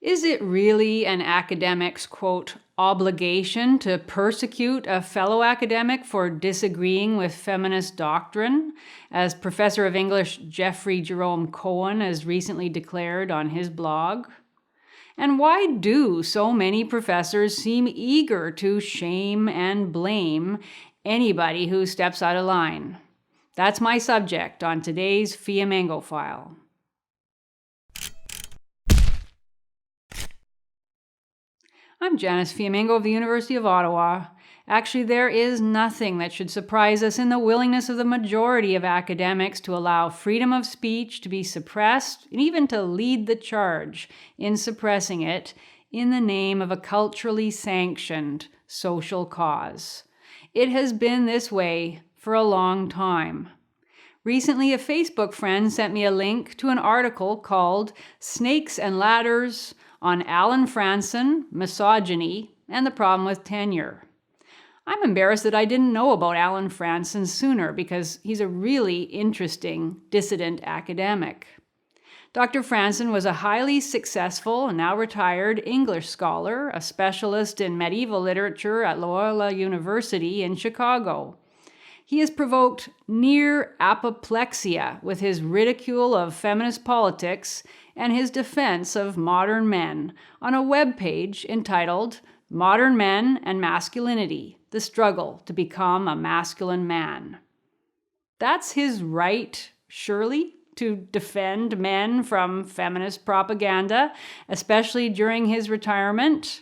Is it really an academic's, quote, obligation to persecute a fellow academic for disagreeing with feminist doctrine, as Professor of English Jeffrey Jerome Cohen has recently declared on his blog? And why do so many professors seem eager to shame and blame anybody who steps out of line? That's my subject on today's Fiamengo File. I'm Janice Fiamengo of the University of Ottawa. Actually, there is nothing that should surprise us in the willingness of the majority of academics to allow freedom of speech to be suppressed and even to lead the charge in suppressing it in the name of a culturally sanctioned social cause. It has been this way for a long time. Recently, a Facebook friend sent me a link to an article called Snakes and Ladders on Alan Franson, Misogyny, and the Problem with Tenure. I'm embarrassed that I didn't know about Alan Franson sooner because he's a really interesting dissident academic. Dr. Franson was a highly successful and now retired English scholar, a specialist in medieval literature at Loyola University in Chicago. He has provoked near apoplexia with his ridicule of feminist politics and his defense of modern men on a webpage entitled Modern Men and Masculinity, the Struggle to Become a Masculine Man. That's his right, surely, to defend men from feminist propaganda, especially during his retirement?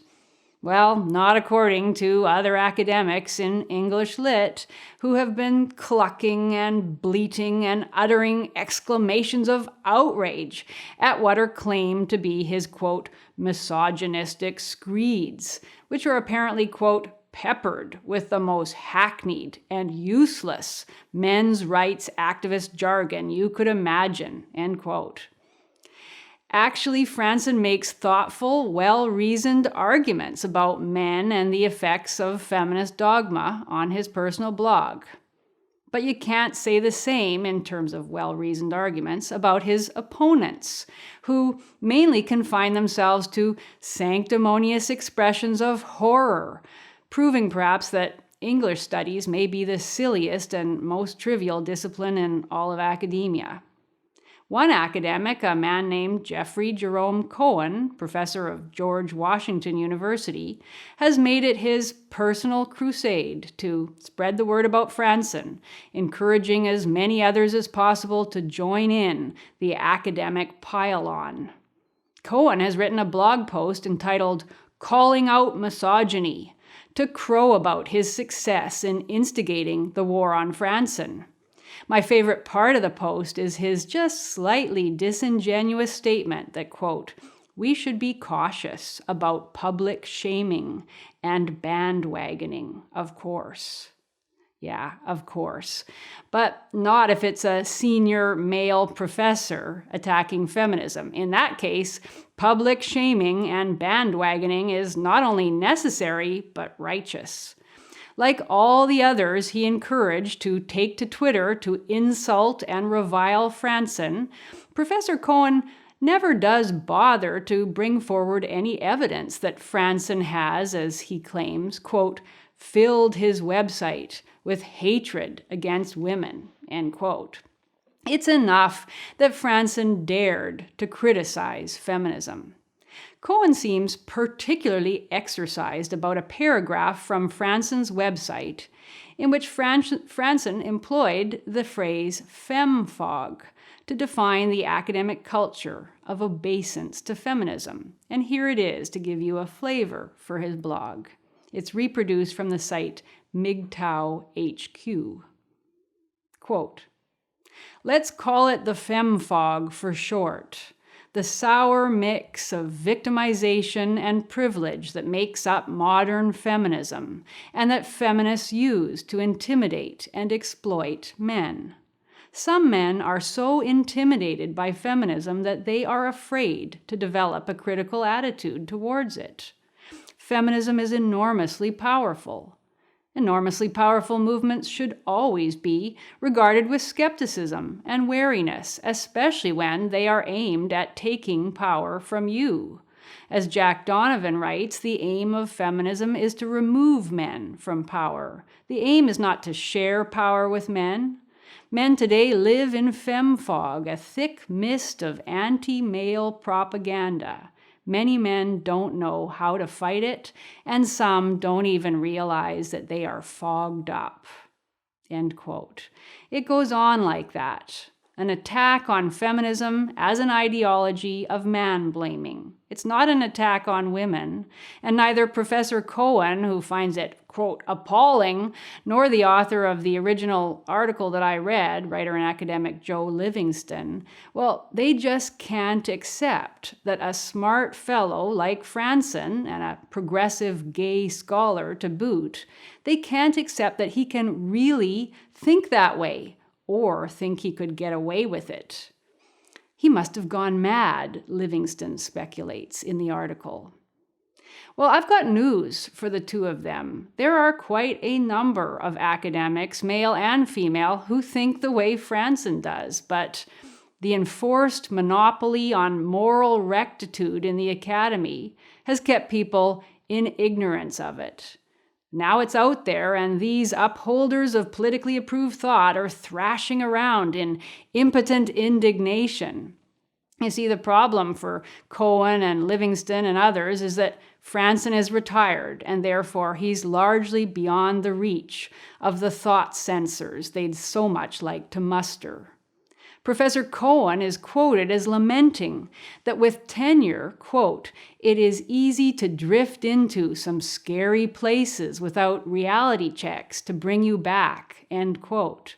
Well, not according to other academics in English Lit who have been clucking and bleating and uttering exclamations of outrage at what are claimed to be his, quote, misogynistic screeds, which are apparently, quote, peppered with the most hackneyed and useless men's rights activist jargon you could imagine, end quote. Actually, Franson makes thoughtful, well-reasoned arguments about men and the effects of feminist dogma on his personal blog. But you can't say the same in terms of well-reasoned arguments about his opponents, who mainly confine themselves to sanctimonious expressions of horror, proving perhaps that English studies may be the silliest and most trivial discipline in all of academia. One academic, a man named Jeffrey Jerome Cohen, professor of George Washington University, has made it his personal crusade to spread the word about Franson, encouraging as many others as possible to join in the academic pile-on. Cohen has written a blog post entitled Calling Out Misogyny to crow about his success in instigating the war on Franson. My favorite part of the post is his just slightly disingenuous statement that, quote, we should be cautious about public shaming and bandwagoning, of course. Yeah, of course. But not if it's a senior male professor attacking feminism. In that case, public shaming and bandwagoning is not only necessary, but righteous. Like all the others he encouraged to take to Twitter to insult and revile Franson, Professor Cohen never does bother to bring forward any evidence that Franson has, as he claims, quote, filled his website with hatred against women, end quote. It's enough that Franson dared to criticize feminism. Cohen seems particularly exercised about a paragraph from Franson's website in which Franson employed the phrase fem-fog to define the academic culture of obeisance to feminism. And here it is to give you a flavor for his blog. It's reproduced from the site MGTOW HQ. Quote, let's call it the fem-fog for short. The sour mix of victimization and privilege that makes up modern feminism and that feminists use to intimidate and exploit men. Some men are so intimidated by feminism that they are afraid to develop a critical attitude towards it. Feminism is enormously powerful. Enormously powerful movements should always be regarded with skepticism and wariness, especially when they are aimed at taking power from you. As Jack Donovan writes, the aim of feminism is to remove men from power. The aim is not to share power with men. Men today live in fem-fog, a thick mist of anti-male propaganda. Many men don't know how to fight it, and some don't even realize that they are fogged up." End quote. It goes on like that. An attack on feminism as an ideology of man-blaming. It's not an attack on women, and neither Professor Cohen, who finds it, quote, appalling, nor the author of the original article that I read, writer and academic Joe Livingston, well, they just can't accept that a smart fellow like Franson, and a progressive gay scholar to boot, they can't accept that he can really think that way, or think he could get away with it. He must have gone mad, Livingston speculates in the article. Well, I've got news for the two of them. There are quite a number of academics, male and female, who think the way Franson does, but the enforced monopoly on moral rectitude in the academy has kept people in ignorance of it. Now it's out there, and these upholders of politically approved thought are thrashing around in impotent indignation. You see, the problem for Cohen and Livingston and others is that Franson is retired, and therefore he's largely beyond the reach of the thought censors they'd so much like to muster. Professor Cohen is quoted as lamenting that with tenure, quote, "it is easy to drift into some scary places without reality checks to bring you back," end quote.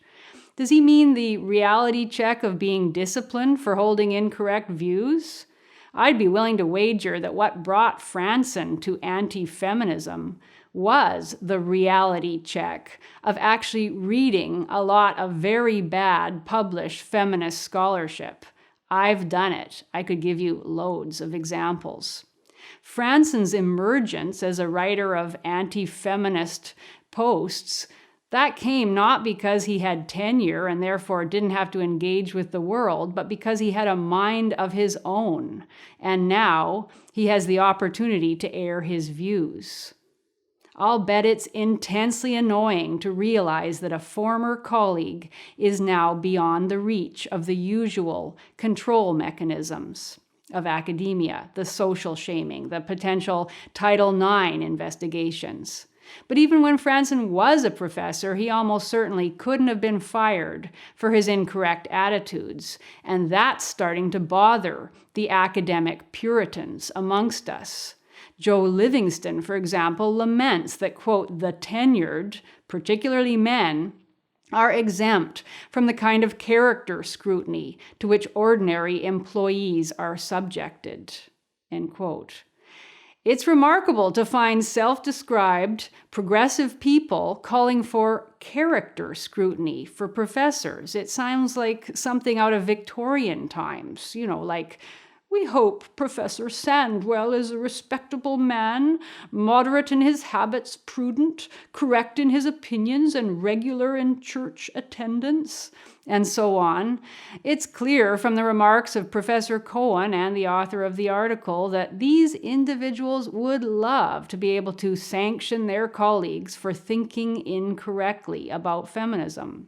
Does he mean the reality check of being disciplined for holding incorrect views? I'd be willing to wager that what brought Franson to anti-feminism was the reality check of actually reading a lot of very bad published feminist scholarship. I've done it. I could give you loads of examples. Franson's emergence as a writer of anti-feminist posts, that came not because he had tenure and therefore didn't have to engage with the world, but because he had a mind of his own, and now he has the opportunity to air his views. I'll bet it's intensely annoying to realize that a former colleague is now beyond the reach of the usual control mechanisms of academia, the social shaming, the potential Title IX investigations. But even when Franson was a professor, he almost certainly couldn't have been fired for his incorrect attitudes, and that's starting to bother the academic Puritans amongst us. Joe Livingston, for example, laments that, quote, "the tenured, particularly men, are exempt from the kind of character scrutiny to which ordinary employees are subjected," end quote. It's remarkable to find self-described progressive people calling for character scrutiny for professors. It sounds like something out of Victorian times, like, "We hope Professor Sandwell is a respectable man, moderate in his habits, prudent, correct in his opinions, and regular in church attendance," and so on. It's clear from the remarks of Professor Cohen and the author of the article that these individuals would love to be able to sanction their colleagues for thinking incorrectly about feminism.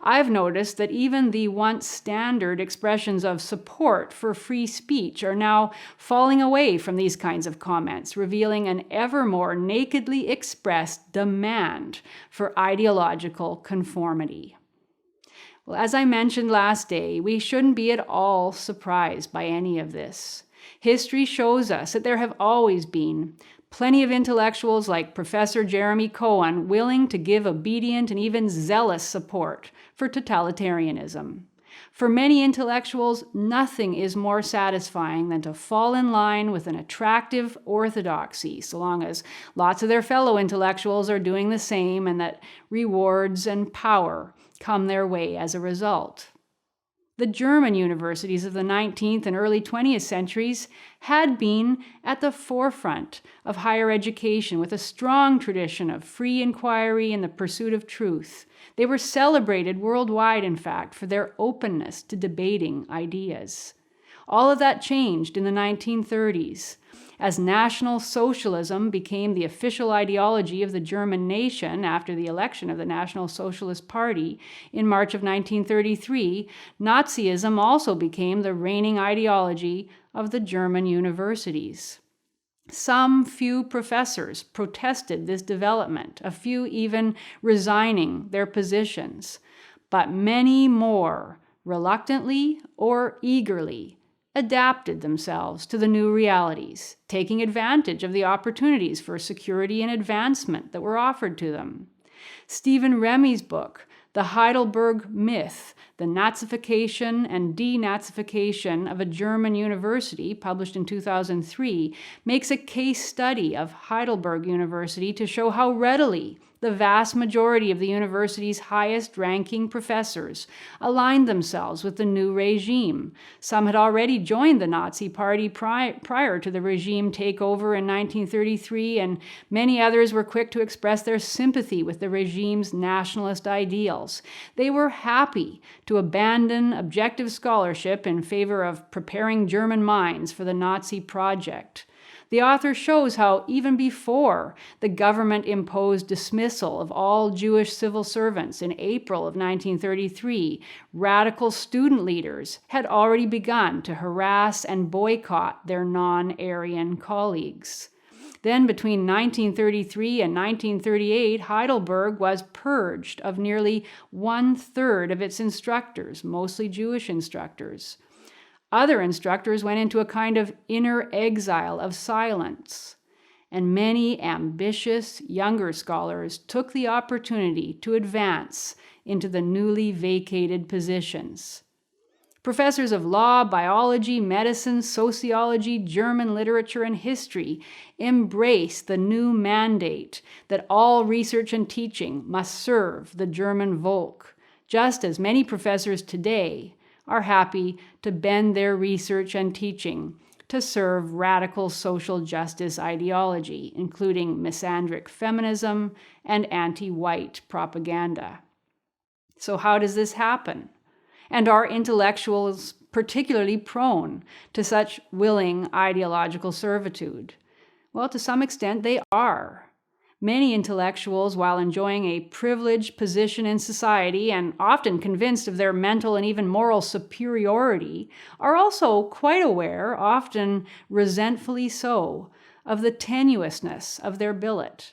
I've noticed that even the once standard expressions of support for free speech are now falling away from these kinds of comments, revealing an ever more nakedly expressed demand for ideological conformity. Well, as I mentioned last day, we shouldn't be at all surprised by any of this. History shows us that there have always been plenty of intellectuals like Professor Jeremy Cohen willing to give obedient and even zealous support for totalitarianism. For many intellectuals, nothing is more satisfying than to fall in line with an attractive orthodoxy, so long as lots of their fellow intellectuals are doing the same and that rewards and power come their way as a result. The German universities of the 19th and early 20th centuries had been at the forefront of higher education with a strong tradition of free inquiry and the pursuit of truth. They were celebrated worldwide, in fact, for their openness to debating ideas. All of that changed in the 1930s. As National Socialism became the official ideology of the German nation after the election of the National Socialist Party in March of 1933, Nazism also became the reigning ideology of the German universities. Some few professors protested this development, a few even resigning their positions, but many more, reluctantly or eagerly, adapted themselves to the new realities, taking advantage of the opportunities for security and advancement that were offered to them. Stephen Remy's book, The Heidelberg Myth, The Nazification and Denazification of a German University, published in 2003, makes a case study of Heidelberg University to show how readily the vast majority of the university's highest-ranking professors aligned themselves with the new regime. Some had already joined the Nazi Party prior to the regime takeover in 1933, and many others were quick to express their sympathy with the regime's nationalist ideals. They were happy to abandon objective scholarship in favor of preparing German minds for the Nazi project. The author shows how even before the government-imposed dismissal of all Jewish civil servants in April of 1933, radical student leaders had already begun to harass and boycott their non-Aryan colleagues. Then between 1933 and 1938, Heidelberg was purged of nearly 1/3 of its instructors, mostly Jewish instructors. Other instructors went into a kind of inner exile of silence, and many ambitious younger scholars took the opportunity to advance into the newly vacated positions. Professors of law, biology, medicine, sociology, German literature, and history embraced the new mandate that all research and teaching must serve the German Volk, just as many professors today are happy to bend their research and teaching to serve radical social justice ideology, including misandric feminism and anti-white propaganda. So how does this happen? And are intellectuals particularly prone to such willing ideological servitude? Well, to some extent they are. Many intellectuals, while enjoying a privileged position in society and often convinced of their mental and even moral superiority, are also quite aware, often resentfully so, of the tenuousness of their billet.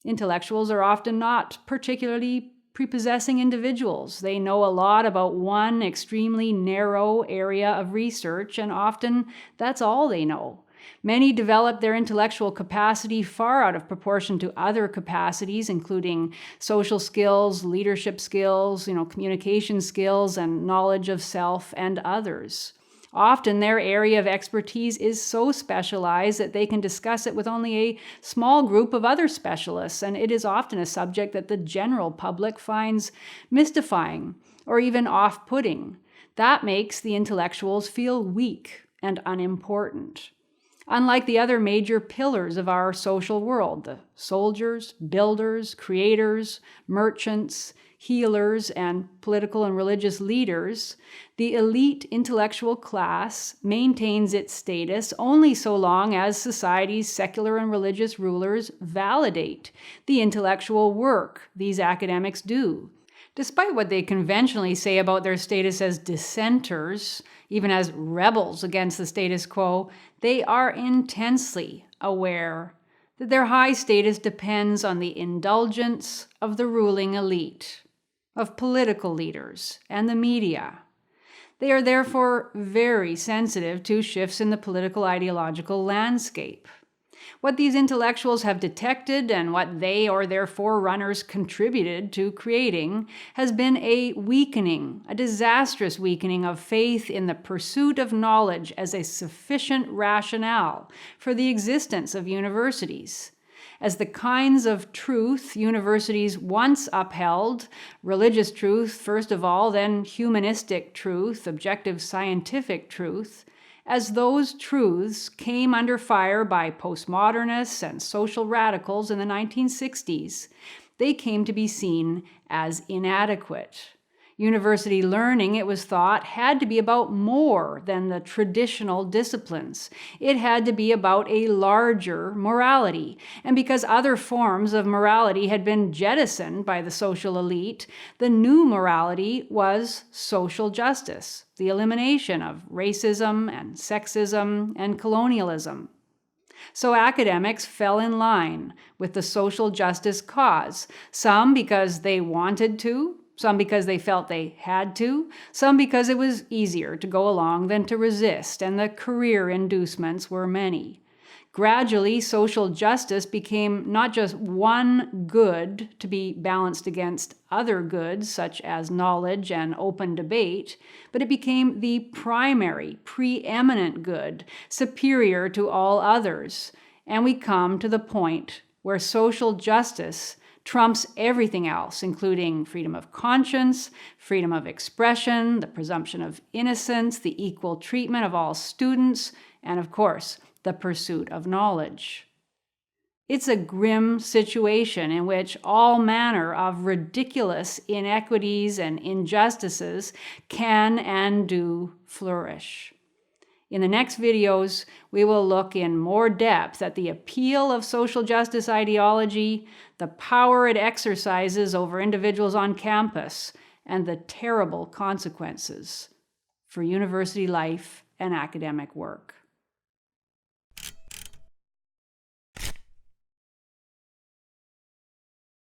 Intellectuals are often not particularly prepossessing individuals. They know a lot about one extremely narrow area of research, and often that's all they know. Many develop their intellectual capacity far out of proportion to other capacities, including social skills, leadership skills, communication skills, and knowledge of self and others. Often their area of expertise is so specialized that they can discuss it with only a small group of other specialists, and it is often a subject that the general public finds mystifying or even off-putting. That makes the intellectuals feel weak and unimportant. Unlike the other major pillars of our social world, the soldiers, builders, creators, merchants, healers, and political and religious leaders, the elite intellectual class maintains its status only so long as society's secular and religious rulers validate the intellectual work these academics do. Despite what they conventionally say about their status as dissenters, even as rebels against the status quo, they are intensely aware that their high status depends on the indulgence of the ruling elite, of political leaders, and the media. They are therefore very sensitive to shifts in the political ideological landscape. What these intellectuals have detected and what they or their forerunners contributed to creating has been a weakening, a disastrous weakening of faith in the pursuit of knowledge as a sufficient rationale for the existence of universities. As the kinds of truth universities once upheld, religious truth first of all, then humanistic truth, objective scientific truth, as those truths came under fire by postmodernists and social radicals in the 1960s, they came to be seen as inadequate. University learning, it was thought, had to be about more than the traditional disciplines. It had to be about a larger morality. And because other forms of morality had been jettisoned by the social elite, the new morality was social justice, the elimination of racism and sexism and colonialism. So academics fell in line with the social justice cause, some because they wanted to, some because they felt they had to, some because it was easier to go along than to resist, and the career inducements were many. Gradually, social justice became not just one good to be balanced against other goods, such as knowledge and open debate, but it became the primary, preeminent good, superior to all others. And we come to the point where social justice trumps everything else, including freedom of conscience, freedom of expression, the presumption of innocence, the equal treatment of all students, and of course, the pursuit of knowledge. It's a grim situation in which all manner of ridiculous inequities and injustices can and do flourish. In the next videos, we will look in more depth at the appeal of social justice ideology, the power it exercises over individuals on campus, and the terrible consequences for university life and academic work.